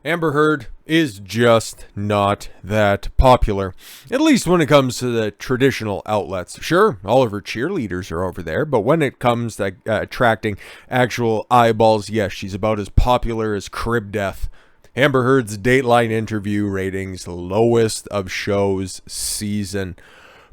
Amber Heard is just not that popular, at least when it comes to the traditional outlets. Sure, all of her cheerleaders are over there, but when it comes to attracting actual eyeballs, yes, she's about as popular as Crib Death. Amber Heard's Dateline interview ratings, lowest of show's season.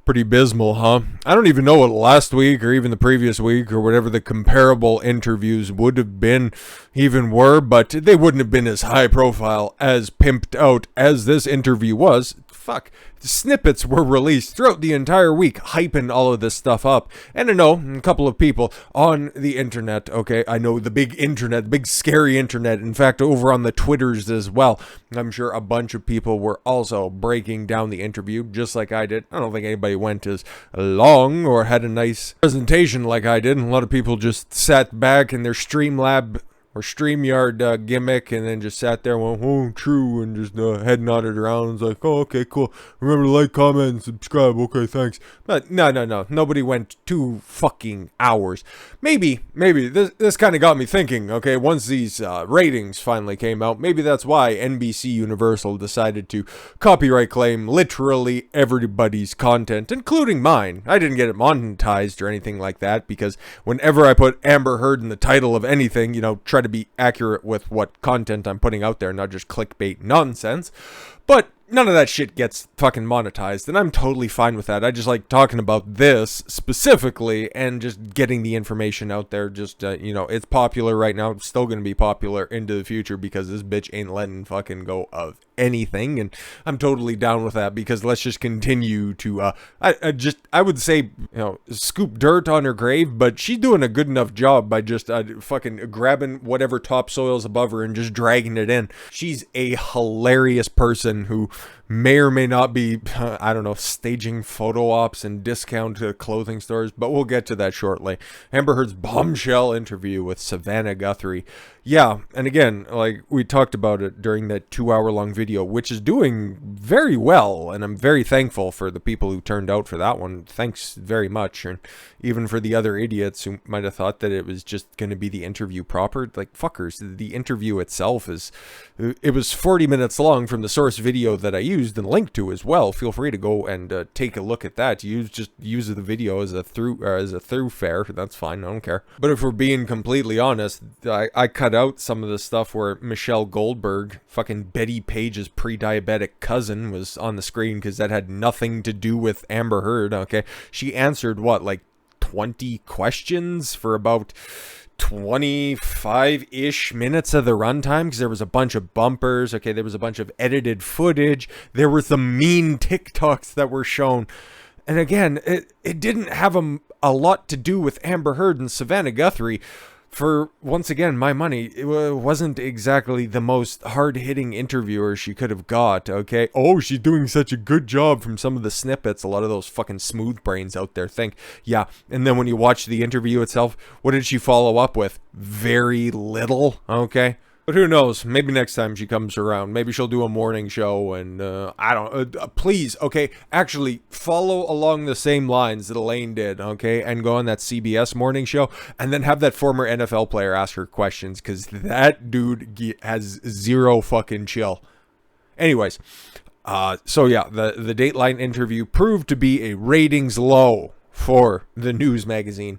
Pretty abysmal, huh? I don't even know what last week or even the previous week or whatever the comparable interviews would have been even were, but they wouldn't have been as high profile, as pimped out as this interview was. Fuck. Snippets were released throughout the entire week, hyping all of this stuff up. And I know a couple of people on the internet, okay? I know the big internet, big scary internet. In fact, over on the Twitters as well. I'm sure a bunch of people were also breaking down the interview, just like I did. I don't think anybody went as long or had a nice presentation like I did. A lot of people just sat back in their Streamlab or StreamYard gimmick and then just sat there and went, oh, true, and just head nodded around. And was like, oh, okay, cool. Remember to like, comment, and subscribe. Okay, thanks. But no. Nobody went 2 fucking hours. Maybe this kind of got me thinking, okay, once these ratings finally came out, maybe that's why NBC Universal decided to copyright claim literally everybody's content, including mine. I didn't get it monetized or anything like that because whenever I put Amber Heard in the title of anything, try to be accurate with what content I'm putting out there, not just clickbait nonsense. But none of that shit gets fucking monetized, and I'm totally fine with that. I just like talking about this specifically and just getting the information out there. Just, it's popular right now. It's still going to be popular into the future because this bitch ain't letting fucking go of anything, and I'm totally down with that because let's just continue to, I would say, scoop dirt on her grave, but she's doing a good enough job by just fucking grabbing whatever topsoil's above her and just dragging it in. She's a hilarious person who may or may not be, staging photo ops and discount clothing stores, but we'll get to that shortly. Amber Heard's bombshell interview with Savannah Guthrie. Yeah, and again, like we talked about it during that 2-hour-long video, which is doing very well, and I'm very thankful for the people who turned out for that one. Thanks very much, and even for the other idiots who might have thought that it was just going to be the interview proper. Like, fuckers, the interview itself it was 40 minutes long from the source video that I used and linked to as well. Feel free to go and take a look at that. Just use the video as a thoroughfare. That's fine, I don't care. But if we're being completely honest, I cut out some of the stuff where Michelle Goldberg, fucking Betty Page's pre-diabetic cousin, was on the screen because that had nothing to do with Amber Heard, okay? She answered, 20 questions for about 25-ish minutes of the runtime because there was a bunch of bumpers, okay? There was a bunch of edited footage. There were some mean TikToks that were shown. And again, it didn't have a lot to do with Amber Heard and Savannah Guthrie. For, once again, my money, it wasn't exactly the most hard-hitting interviewer she could have got, okay? Oh, she's doing such a good job from some of the snippets a lot of those fucking smooth brains out there think. Yeah, and then when you watch the interview itself, what did she follow up with? Very little, okay? But who knows? Maybe next time she comes around, maybe she'll do a morning show and, please, okay, actually, follow along the same lines that Elaine did, okay, and go on that CBS morning show, and then have that former NFL player ask her questions, because that dude has zero fucking chill. Anyways, so yeah, the Dateline interview proved to be a ratings low for the news magazine.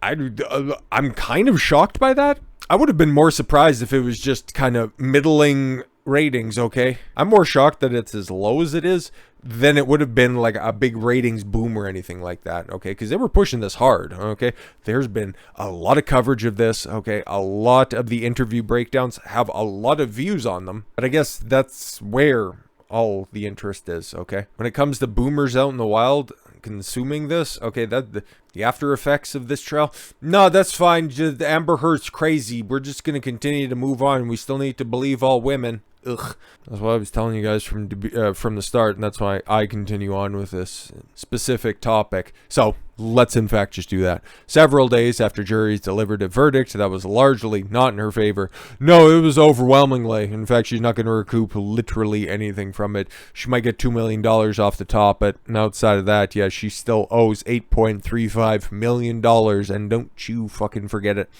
I'm kind of shocked by that. I would have been more surprised if it was just kind of middling ratings, okay? I'm more shocked that it's as low as it is than it would have been like a big ratings boom or anything like that, okay? Because they were pushing this hard, okay? There's been a lot of coverage of this, okay? A lot of the interview breakdowns have a lot of views on them. But I guess that's where all the interest is, okay? When it comes to boomers out in the wild consuming this, okay, the after effects of this trial, no, that's fine. Just Amber Heard's crazy. We're just gonna continue to move on. We still need to believe all women. Ugh. That's what I was telling you guys from the start, and that's why I continue on with this specific topic. So let's in fact just do that. Several days after juries delivered a verdict that was largely not in her favor. No, it was overwhelmingly. In fact, she's not going to recoup literally anything from it. She might get $2 million off the top, but outside of that, yeah, she still owes $8.35 million, and don't you fucking forget it.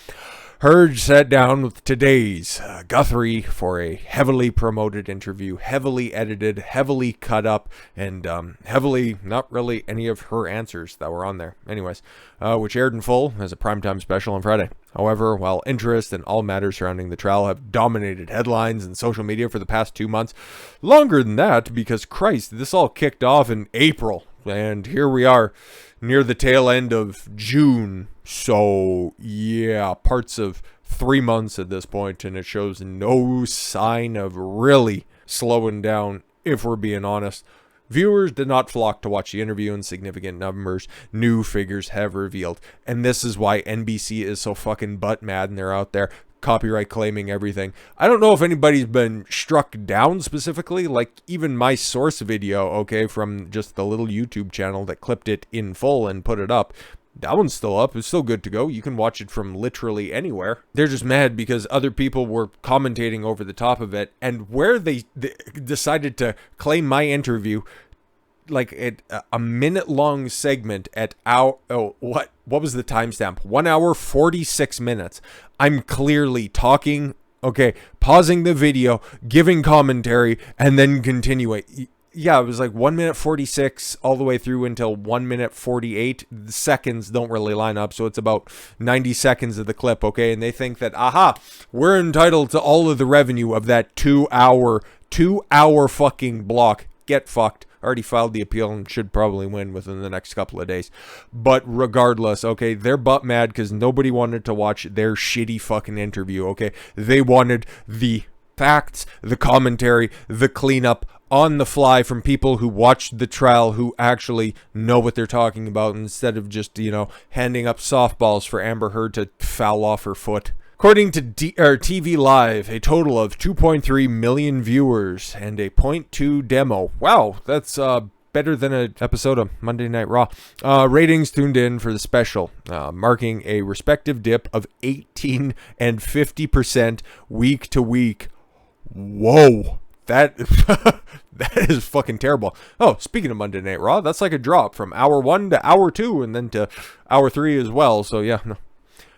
Heard sat down with today's Guthrie for a heavily promoted interview, heavily edited, heavily cut up, and heavily not really any of her answers that were on there. Anyways, which aired in full as a primetime special on Friday. However, while interest in all matters surrounding the trial have dominated headlines and social media for the past 2 months, longer than that, because Christ, this all kicked off in April, and here we are near the tail end of June. So yeah, parts of 3 months at this point, and it shows no sign of really slowing down, if we're being honest. Viewers did not flock to watch the interview, and significant numbers, new figures have revealed. And this is why NBC is so fucking butt mad, and they're out there copyright claiming everything. I don't know if anybody's been struck down specifically, like even my source video, okay, from just the little YouTube channel that clipped it in full and put it up. That one's still up. It's still good to go. You can watch it from literally anywhere. They're just mad because other people were commentating over the top of it, and where they decided to claim my interview, like a minute-long segment at what was the timestamp? 1 hour 46 minutes. I'm clearly talking, okay, pausing the video, giving commentary, and then continuing. Yeah, it was like 1 minute 46 all the way through until 1 minute 48. The seconds don't really line up, so it's about 90 seconds of the clip, okay? And they think that, aha, we're entitled to all of the revenue of that 2 hour fucking block. Get fucked. Already filed the appeal and should probably win within the next couple of days. But regardless, okay, they're butt mad because nobody wanted to watch their shitty fucking interview, okay? They wanted the facts, the commentary, the cleanup on the fly from people who watched the trial, who actually know what they're talking about, instead of just, handing up softballs for Amber Heard to foul off her foot. According to TV Live, a total of 2.3 million viewers and a 0.2 demo. Wow, that's better than an episode of Monday Night Raw. Ratings tuned in for the special, marking a respective dip of 18 and 50% week to week. Whoa, that that is fucking terrible. Oh, speaking of Monday Night Raw, that's like a drop from hour 1 to hour 2 and then to hour 3 as well. So yeah, no.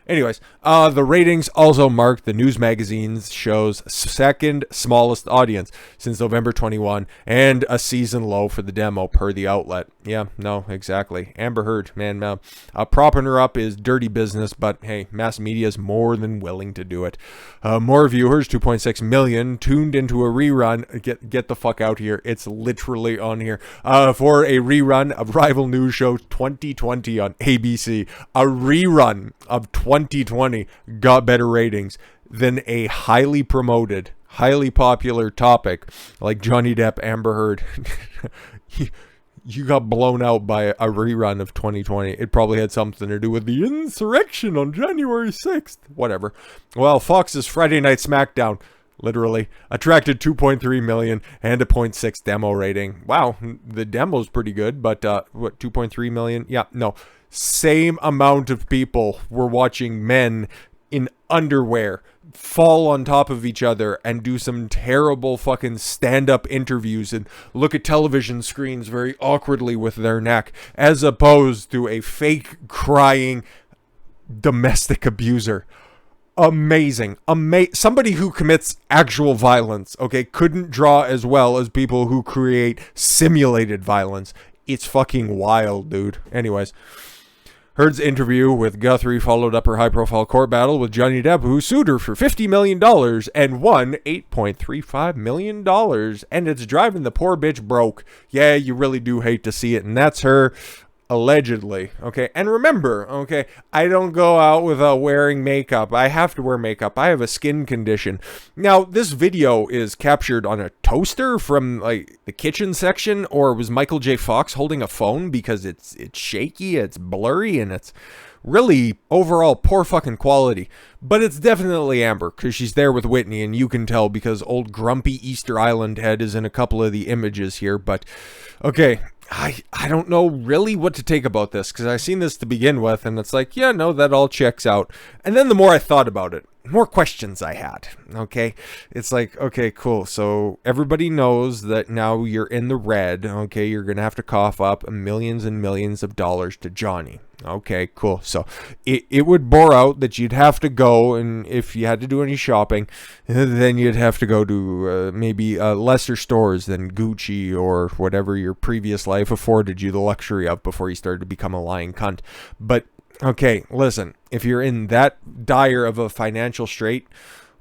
Anyways, the ratings also marked the news magazine's show's second smallest audience since November 21, and a season low for the demo per the outlet. Yeah, no, exactly. Amber Heard, man, propping her up is dirty business, but hey, mass media is more than willing to do it. More viewers, 2.6 million, tuned into a rerun. Get the fuck out here. It's literally on here. For a rerun of rival news show 2020 on ABC. A rerun of 2020 got better ratings than a highly promoted, highly popular topic like Johnny Depp, Amber Heard. You got blown out by a rerun of 2020. It probably had something to do with the insurrection on January 6th. Whatever. Well, Fox's Friday Night SmackDown literally attracted 2.3 million and a 0.6 demo rating. Wow, the demo's pretty good, but what, 2.3 million? Yeah, no. Same amount of people were watching men in underwear fall on top of each other and do some terrible fucking stand-up interviews and look at television screens very awkwardly with their neck, as opposed to a fake crying domestic abuser. Amazing. Somebody who commits actual violence, okay, couldn't draw as well as people who create simulated violence. It's fucking wild, dude. Anyways, Heard's interview with Guthrie followed up her high-profile court battle with Johnny Depp, who sued her for $50 million and won $8.35 million. And it's driving the poor bitch broke. Yeah, you really do hate to see it. And that's her, allegedly. Okay, and remember, okay, I don't go out without wearing makeup. I have to wear makeup. I have a skin condition. Now, this video is captured on a toaster from like the kitchen section, or was Michael J. Fox holding a phone, because it's shaky, it's blurry, and it's really overall poor fucking quality. But it's definitely Amber, because she's there with Whitney, and you can tell because old grumpy Easter Island head is in a couple of the images here. But okay, I don't know really what to take about this, because I seen this to begin with, and it's like, yeah, no, that all checks out. And then the more I thought about it, more questions I had. Okay, it's like, okay, cool. So everybody knows that now you're in the red. Okay, you're gonna have to cough up millions and millions of dollars to Johnny. Okay, cool. So it would bore out that you'd have to go, and if you had to do any shopping, then you'd have to go to maybe lesser stores than Gucci or whatever your previous life afforded you the luxury of before you started to become a lying cunt. But okay, listen, if you're in that dire of a financial strait,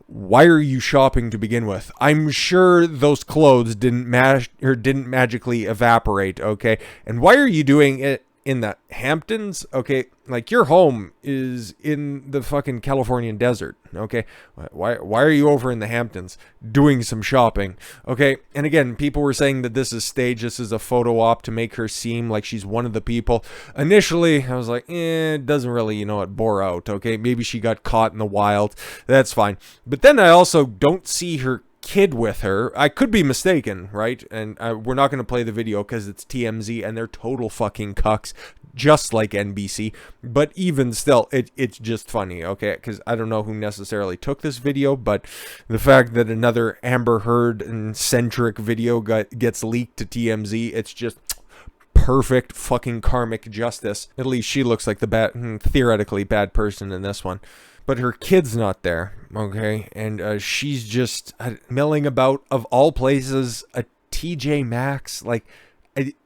why are you shopping to begin with? I'm sure those clothes didn't magically evaporate, okay? And why are you doing it in the Hamptons? Okay, like your home is in the fucking Californian desert, okay? Why are you over in the Hamptons doing some shopping? Okay, and again, people were saying that this is staged, this is a photo op to make her seem like she's one of the people. Initially, I was like, it doesn't really, it bore out, okay? Maybe she got caught in the wild, that's fine. But then I also don't see her kid with her. I could be mistaken, right? And we're not going to play the video because it's TMZ and they're total fucking cucks, just like NBC. But even still, it's just funny, okay? Because I don't know who necessarily took this video, but the fact that another Amber Heard-centric video gets leaked to TMZ, it's just perfect fucking karmic justice. At least she looks like the theoretically bad person in this one. But her kid's not there, okay? And she's just milling about, of all places, a TJ Maxx. Like,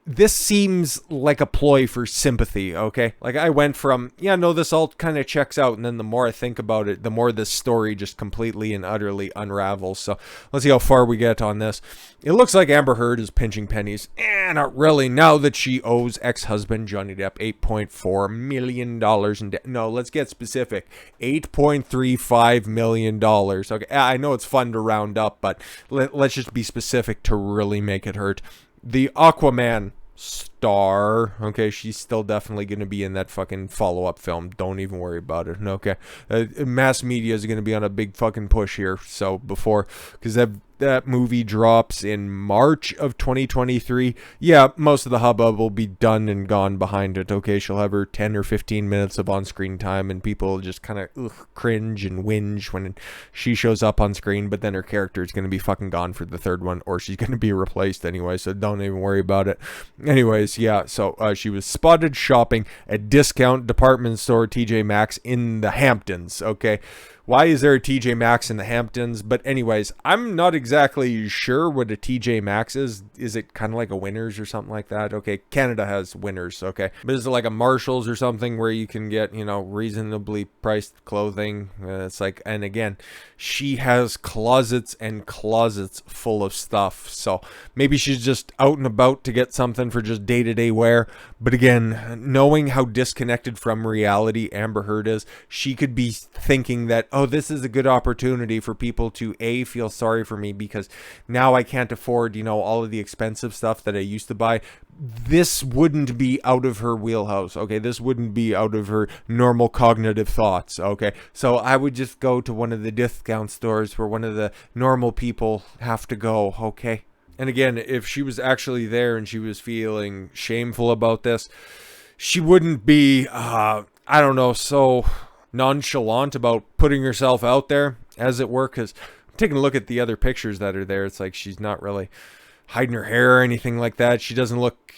this seems like a ploy for sympathy, okay? Like, I went from, yeah, no, this all kind of checks out, and then the more I think about it, the more this story just completely and utterly unravels. So let's see how far we get on this. It looks like Amber Heard is pinching pennies. Not really, now that she owes ex-husband Johnny Depp $8.4 million in debt. No, let's get specific. $8.35 million. Okay, I know it's fun to round up, but let's just be specific to really make it hurt. The Aquaman star, okay, she's still definitely going to be in that fucking follow-up film. Don't even worry about it, okay? Mass media is going to be on a big fucking push here, so before, because that movie drops in March of 2023. Yeah, most of the hubbub will be done and gone behind it, okay? She'll have her 10 or 15 minutes of on-screen time, and people will just kind of cringe and whinge when she shows up on screen, but then her character is going to be fucking gone for the third one, or she's going to be replaced anyway, so don't even worry about it. Anyways, yeah, so she was spotted shopping at discount department store TJ Maxx in the Hamptons, okay? Why is there a TJ Maxx in the Hamptons? But anyways, I'm not exactly sure what a TJ Maxx is. Is it kind of like a Winners or something like that? Okay, Canada has Winners, okay. But is it like a Marshalls or something where you can get, reasonably priced clothing? It's like, and again, she has closets and closets full of stuff. So maybe she's just out and about to get something for just day-to-day wear. But again, knowing how disconnected from reality Amber Heard is, she could be thinking that, oh, this is a good opportunity for people to feel sorry for me because now I can't afford, all of the expensive stuff that I used to buy. This wouldn't be out of her wheelhouse, okay? This wouldn't be out of her normal cognitive thoughts, okay? So I would just go to one of the discount stores where one of the normal people have to go, okay? And again, if she was actually there and she was feeling shameful about this, she wouldn't be, so nonchalant about putting herself out there, as it were, because I'm taking a look at the other pictures that are there. It's like she's not really hiding her hair or anything like that. She doesn't look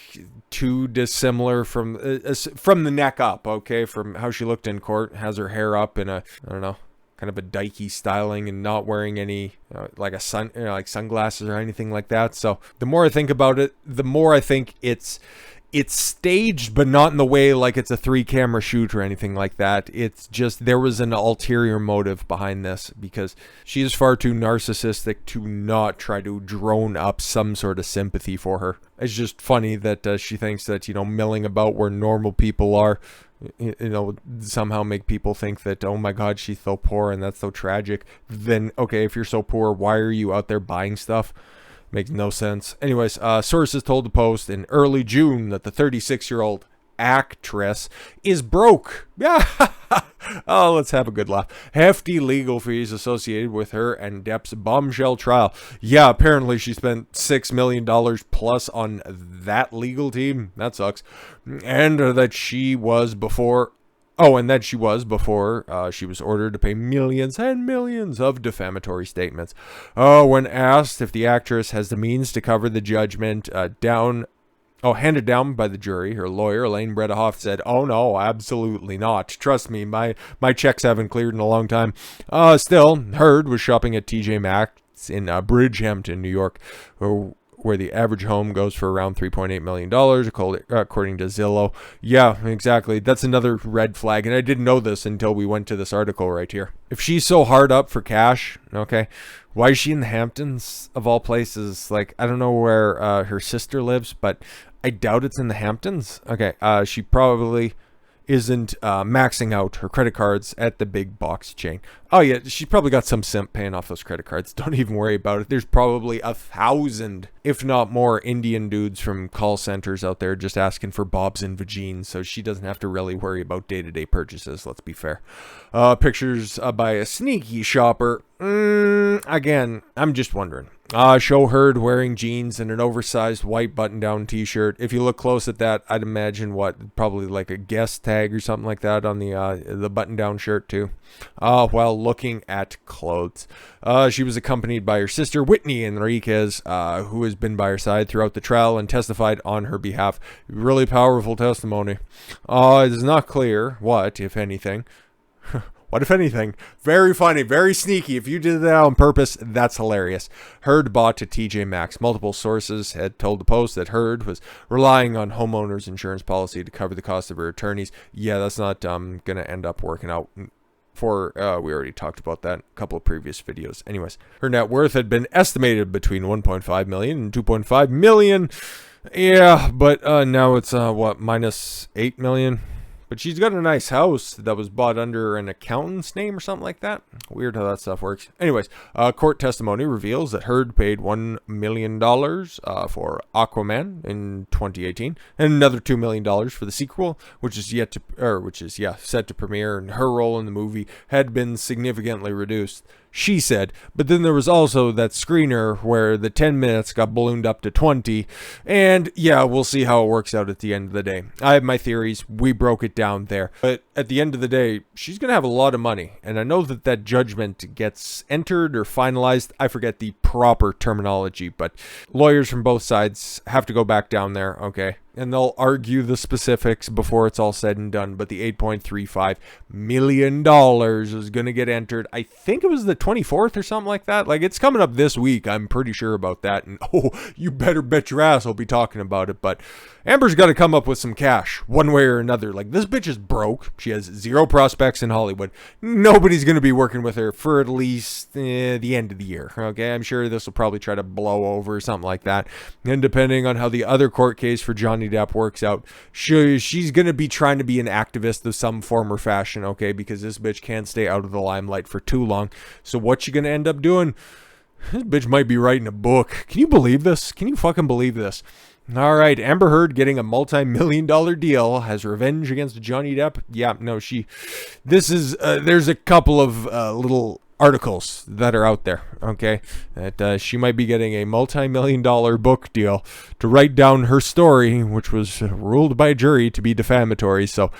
too dissimilar from the neck up, okay, from how she looked in court. Has her hair up in a, kind of a dykey styling and not wearing any like sunglasses or anything like that. So the more I think about it, the more I think it's staged, but not in the way like it's a 3-camera shoot or anything like that. It's just there was an ulterior motive behind this because she is far too narcissistic to not try to drone up some sort of sympathy for her. It's just funny that she thinks that, milling about where normal people are, somehow make people think that, oh my God, she's so poor and that's so tragic. Then, okay, if you're so poor, why are you out there buying stuff? Makes no sense. Anyways, sources told the Post in early June that the 36-year-old actress is broke. Yeah. Oh, let's have a good laugh. Hefty legal fees associated with her and Depp's bombshell trial. Yeah, apparently she spent $6 million plus on that legal team. That sucks. And that she was before Oh, and that she was before she was ordered to pay millions and millions of defamatory statements. Oh, when asked if the actress has the means to cover the judgment handed down by the jury, her lawyer, Elaine Bredehoff, said, "Oh no, absolutely not. Trust me, my checks haven't cleared in a long time." Still, Heard was shopping at TJ Maxx in Bridgehampton, New York, where the average home goes for around $3.8 million, according to Zillow. Yeah, exactly. That's another red flag, and I didn't know this until we went to this article right here. If she's so hard up for cash, okay, why is she in the Hamptons, of all places? Like, I don't know where her sister lives, but I doubt it's in the Hamptons. Okay, she probably isn't maxing out her credit cards at the big box chain. Oh yeah, she's probably got some simp paying off those credit cards. Don't even worry about it. There's probably 1,000, if not more, Indian dudes from call centers out there just asking for bobs and vagines, so she doesn't have to really worry about day-to-day purchases, let's be fair. Pictures by a sneaky shopper. Again, I'm just wondering. Show Heard wearing jeans and an oversized white button-down t-shirt. If you look close at that, I'd imagine probably like a guest tag or something like that on the button-down shirt too. While looking at clothes, she was accompanied by her sister Whitney Enriquez, who has been by her side throughout the trial and testified on her behalf. Really powerful testimony. It is not clear what, if anything. What, if anything? Very funny, very sneaky. If you did that on purpose, that's hilarious. Heard bought to TJ Maxx. Multiple sources had told the Post that Heard was relying on homeowners insurance policy to cover the cost of her attorneys. Yeah, that's not going to end up working out. We already talked about that in a couple of previous videos. Anyways, her net worth had been estimated between 1.5 million and 2.5 million. Yeah, but now it's minus 8 million. But she's got a nice house that was bought under an accountant's name or something like that. Weird how that stuff works. Anyways, court testimony reveals that Heard paid $1 million for Aquaman in 2018, and another $2 million for the sequel, which is set to premiere. And her role in the movie had been significantly reduced, she said. But then there was also that screener where the 10 minutes got ballooned up to 20. And yeah, we'll see how it works out at the end of the day. I have my theories. We broke it down there. But at the end of the day, she's going to have a lot of money. And I know that judgment gets entered or finalized. I forget the proper terminology, but lawyers from both sides have to go back down there, okay? And they'll argue the specifics before it's all said and done. But the $8.35 million is going to get entered. I think it was the 24th or something like that. Like, it's coming up this week. I'm pretty sure about that. And you better bet your ass I'll be talking about it. But Amber's got to come up with some cash one way or another. Like, this bitch is broke. She has zero prospects in Hollywood. Nobody's going to be working with her for at least the end of the year. Okay, I'm sure this will probably try to blow over or something like that. And depending on how the other court case for Johnny Depp works out, she's going to be trying to be an activist of some form or fashion, okay, because this bitch can't stay out of the limelight for too long. So what's she going to end up doing? This bitch might be writing a book. Can you believe this? Can you fucking believe this? All right, Amber Heard getting a multi-million-dollar deal, has revenge against Johnny Depp. Yeah, no, there's a couple of little articles that are out there, okay, that she might be getting a multi-million-dollar book deal to write down her story, which was ruled by a jury to be defamatory. So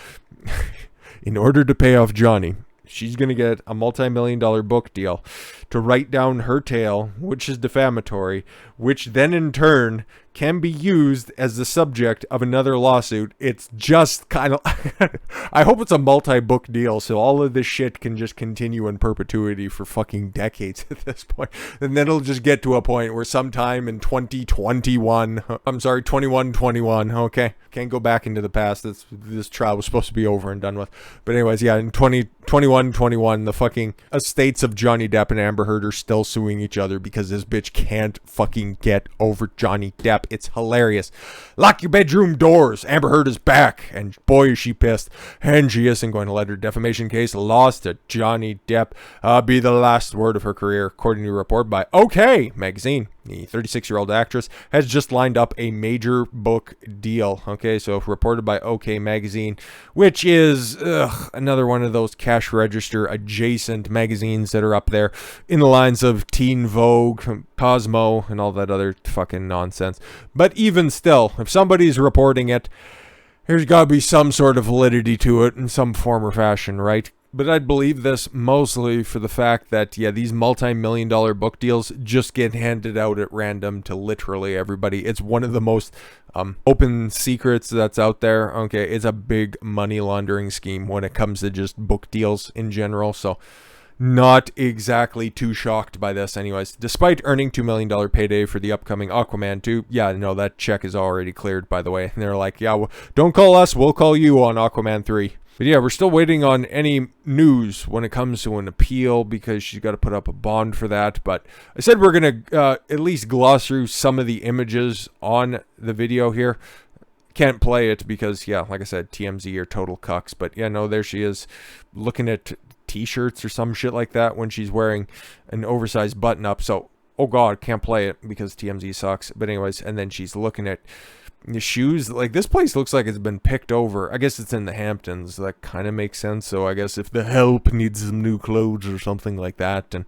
in order to pay off Johnny, she's going to get a multi-million-dollar book deal to write down her tale, which is defamatory, which then in turn can be used as the subject of another lawsuit. It's just kind of I hope it's a multi-book deal so all of this shit can just continue in perpetuity for fucking decades at this point. And then it'll just get to a point where sometime in 2021, 2121, okay, can't go back into the past. This trial was supposed to be over and done with. But anyways, yeah, in 2021, the fucking estates of Johnny Depp and Amber Heard are still suing each other because this bitch can't fucking get over Johnny Depp. It's hilarious. Lock your bedroom doors. Amber Heard is back, and boy is she pissed. And she isn't going to let her defamation case lost to Johnny Depp be the last word of her career, according to a report by OK Magazine. The 36-year-old actress has just lined up a major book deal. Okay, so reported by OK Magazine, which is another one of those cash register adjacent magazines that are up there in the lines of Teen Vogue, Cosmo, and all that other fucking nonsense. But even still, if somebody's reporting it, there's got to be some sort of validity to it in some form or fashion, right? But I'd believe this mostly for the fact that, yeah, these multi-million-dollar book deals just get handed out at random to literally everybody. It's one of the most open secrets that's out there. Okay, it's a big money laundering scheme when it comes to just book deals in general. So not exactly too shocked by this anyways. Despite earning $2 million payday for the upcoming Aquaman 2, yeah, no, that check is already cleared, by the way. And they're like, yeah, well, don't call us, we'll call you on Aquaman 3. But yeah, we're still waiting on any news when it comes to an appeal because she's got to put up a bond for that. But I said we're going to at least gloss through some of the images on the video here. Can't play it because, yeah, like I said, TMZ are total cucks. But yeah, no, there she is looking at t-shirts or some shit like that when she's wearing an oversized button-up. So, oh God, can't play it because TMZ sucks. But anyways, and then she's looking at the shoes. Like, this place looks like it's been picked over. I guess it's in the Hamptons. That kind of makes sense. So I guess if the help needs some new clothes or something like that, and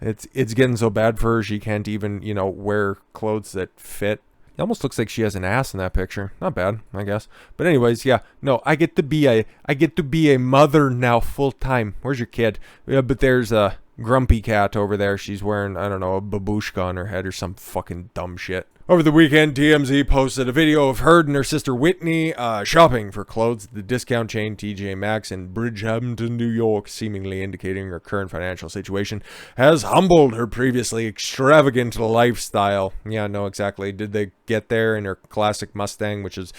it's getting so bad for her she can't even, you know, wear clothes that fit. It almost looks like she has an ass in that picture. Not bad, I guess. But anyways, yeah, no, I get to be a mother now full time. Where's your kid? Yeah, but there's a grumpy cat over there. She's wearing, I don't know, a babushka on her head or some fucking dumb shit. Over the weekend, TMZ posted a video of her and her sister Whitney shopping for clothes at the discount chain TJ Maxx in Bridgehampton, New York, seemingly indicating her current financial situation has humbled her previously extravagant lifestyle. Yeah, no, exactly. Did they get there in her classic Mustang, which has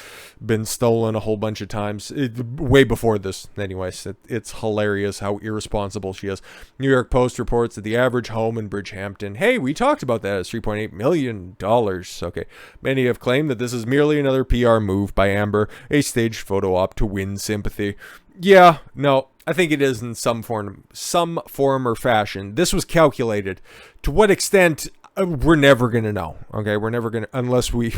been stolen a whole bunch of times? Way before this, anyways. It's hilarious how irresponsible she is. New York Post reports that the average home in Bridgehampton, hey, we talked about that, is $3.8 million. Okay, many have claimed that this is merely another PR move by Amber, a staged photo op to win sympathy. Yeah, no, I think it is in some form or fashion. This was calculated. To what extent, we're never going to know. Okay, we're never going to, unless we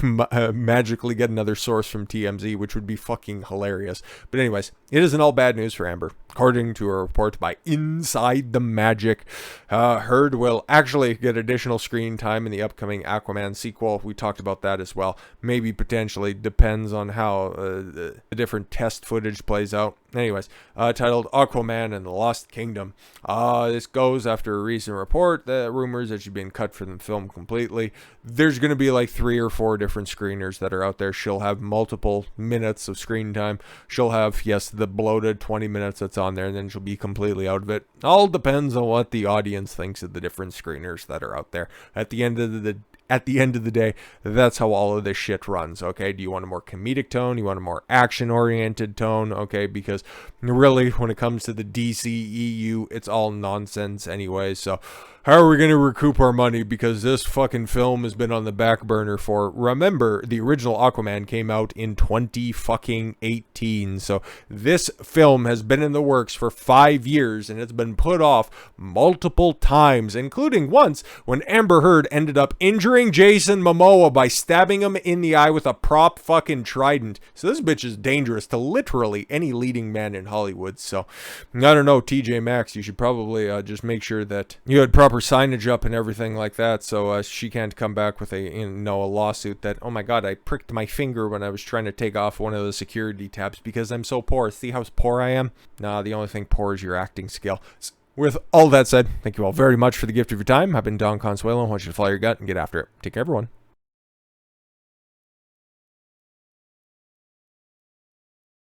magically get another source from TMZ, which would be fucking hilarious. But anyways, it isn't all bad news for Amber. According to a report by Inside the Magic, Heard will actually get additional screen time in the upcoming Aquaman sequel. We talked about that as well. Maybe potentially, depends on how the different test footage plays out. Anyways, titled Aquaman and the Lost Kingdom. This goes after a recent report that rumors that she's been cut from the film completely. There's going to be like 3 or 4 different screeners that are out there. She'll have multiple minutes of screen time. She'll have, yes, the bloated 20 minutes that's on there, and then she'll be completely out of it. All depends on what the audience thinks of the different screeners that are out there. At the end of the day, that's how all of this shit runs, okay? Do you want a more comedic tone? You want a more action-oriented tone, okay? Because really, when it comes to the DCEU, it's all nonsense anyway, so how are we going to recoup our money? Because this fucking film has been on the back burner for, remember, the original Aquaman came out in 2018. So this film has been in the works for 5 years and it's been put off multiple times, including once when Amber Heard ended up injuring Jason Momoa by stabbing him in the eye with a prop fucking trident. So this bitch is dangerous to literally any leading man in Hollywood. So I don't know, TJ Maxx, you should probably just make sure that you had proper signage up and everything like that, so she can't come back with a lawsuit that, oh my God, I pricked my finger when I was trying to take off one of the security tabs because I'm so poor. See how poor I am? Nah, the only thing poor is your acting skill. With all that said, thank you all very much for the gift of your time. I've been Don Consuelo. I want you to follow your gut and get after it. Take care, everyone.